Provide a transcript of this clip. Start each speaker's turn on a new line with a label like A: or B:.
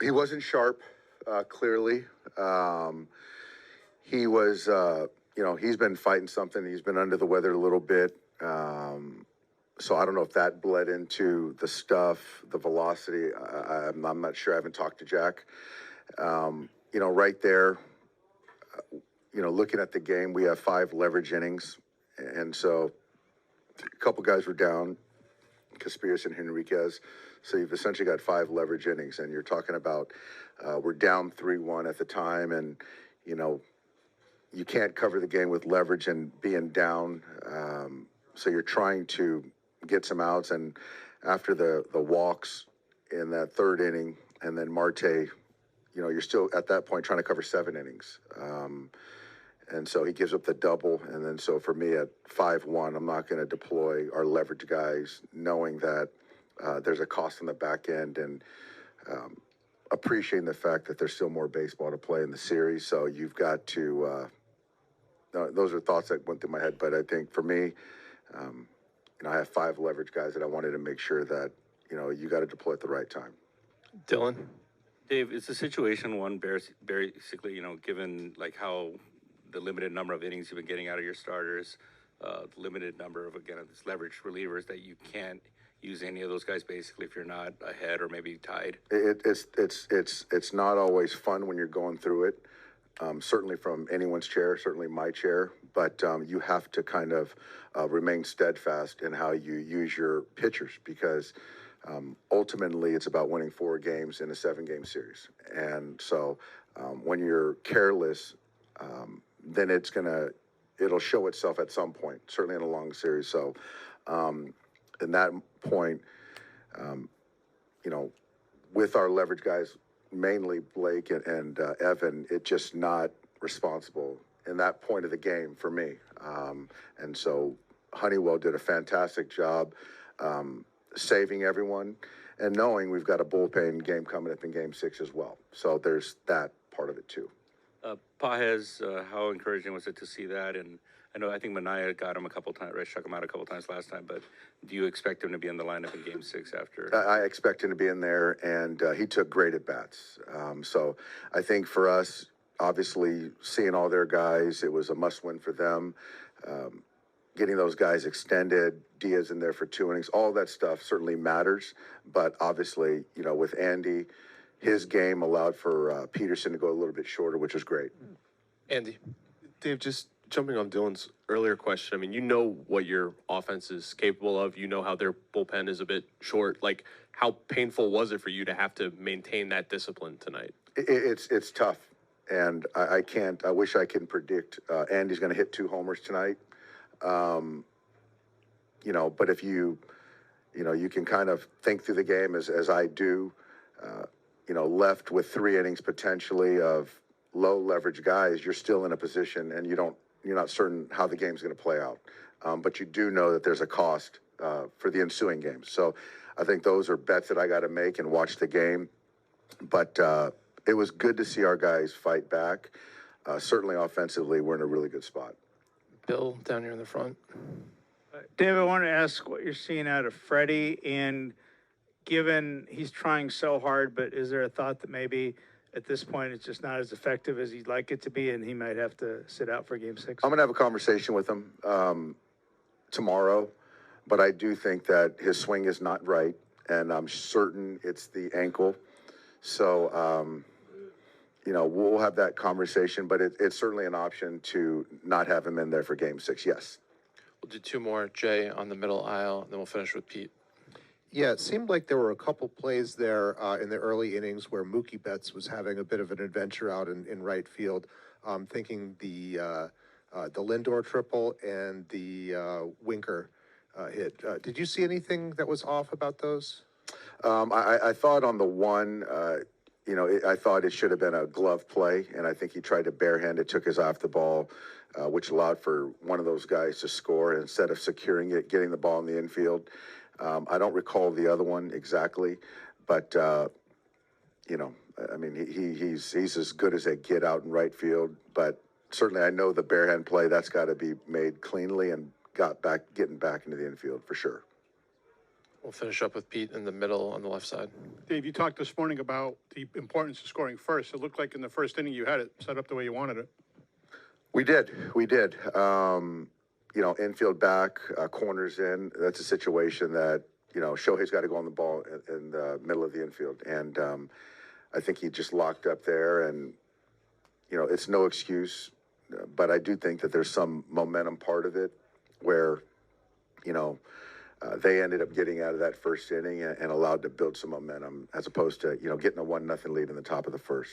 A: He wasn't sharp, clearly. He was, he's been fighting something. He's been under the weather a little bit. So I don't know if that bled into the stuff, the velocity. I'm not sure. I haven't talked to Jack. Right there, looking at the game, we have 5 leverage innings. And so a couple guys were down, Caspias and Henriquez. So you've essentially got 5 leverage innings, and you're talking about we're down 3-1 at the time, and you can't cover the game with leverage and being down. So you're trying to get some outs, and after the walks in that 3rd inning, and then Marte, you're still at that point trying to cover 7 innings. And so he gives up the double. And then so for me at 5-1, I'm not going to deploy our leverage guys knowing that there's a cost on the back end, and appreciating the fact that there's still more baseball to play in the series. So you've got to, those are thoughts that went through my head. But I think for me, I have 5 leverage guys that I wanted to make sure that, you got to deploy at the right time.
B: Dylan?
C: Dave, is the situation one basically, given like how the limited number of innings you've been getting out of your starters, the limited number of, again, these leverage relievers, that you can't use any of those guys basically if you're not ahead or maybe tied?
A: It's not always fun when you're going through it. Certainly from anyone's chair, certainly my chair, but you have to kind of remain steadfast in how you use your pitchers, because ultimately it's about winning 4 games in a 7-game series. And so when you're careless, then it'll show itself at some point, certainly in a long series. So in that point, with our leverage guys, mainly Blake and Evan, it's just not responsible in that point of the game for me. And so Honeywell did a fantastic job saving everyone, and knowing we've got a bullpen game coming up in Game 6 as well. So there's that part of it too.
C: Pages, how encouraging was it to see that? And I think Manaea got him a couple times, right? Struck him out a couple times last time, but do you expect him to be in the lineup in Game 6 after?
A: I expect him to be in there, and he took great at-bats. So I think for us, obviously, seeing all their guys, it was a must-win for them. Getting those guys extended, Diaz in there for 2 innings, all that stuff certainly matters. But obviously, with Andy, his game allowed for Peterson to go a little bit shorter, which was great.
B: Andy?
D: Dave, just jumping on Dylan's earlier question, I mean, you know what your offense is capable of. You know how their bullpen is a bit short. Like, how painful was it for you to have to maintain that discipline tonight?
A: It's tough, and I can't. I wish I can predict Andy's going to hit 2 homers tonight. But if you can kind of think through the game as I do, left with 3 innings potentially of low leverage guys, you're still in a position, and you're not certain how the game's going to play out. But you do know that there's a cost for the ensuing games. So I think those are bets that I got to make and watch the game. But it was good to see our guys fight back. Certainly offensively, we're in a really good spot.
B: Bill, down here in the front.
E: Dave, I want to ask what you're seeing out of Freddie, and given he's trying so hard, but is there a thought that maybe at this point it's just not as effective as he'd like it to be, and he might have to sit out for Game 6?
A: I'm going to have a conversation with him tomorrow, but I do think that his swing is not right, and I'm certain it's the ankle. So, we'll have that conversation, but it's certainly an option to not have him in there for Game 6, yes.
B: We'll do 2 more. Jay on the middle aisle, and then we'll finish with Pete.
F: Yeah, it seemed like there were a couple plays there in the early innings where Mookie Betts was having a bit of an adventure out in right field. Thinking the Lindor triple and the Winker hit. Did you see anything that was off about those?
A: I thought on the one, I thought it should have been a glove play, and I think he tried to barehand it, took his eye off the ball, which allowed for one of those guys to score instead of securing it, getting the ball in the infield. I don't recall the other one exactly, but, he's as good as they get out in right field. But certainly I know the barehand play, that's got to be made cleanly and getting back into the infield for sure.
B: We'll finish up with Pete in the middle on the left side.
G: Dave, you talked this morning about the importance of scoring first. It looked like in the first inning you had it set up the way you wanted it.
A: We did. You know, infield back, corners in. That's a situation that, you know, Shohei's got to go on the ball in the middle of the infield. And I think he just locked up there. And, you know, it's no excuse. But I do think that there's some momentum part of it where, you know, they ended up getting out of that first inning and allowed to build some momentum as opposed to, you know, getting a 1-0 lead in the top of the first.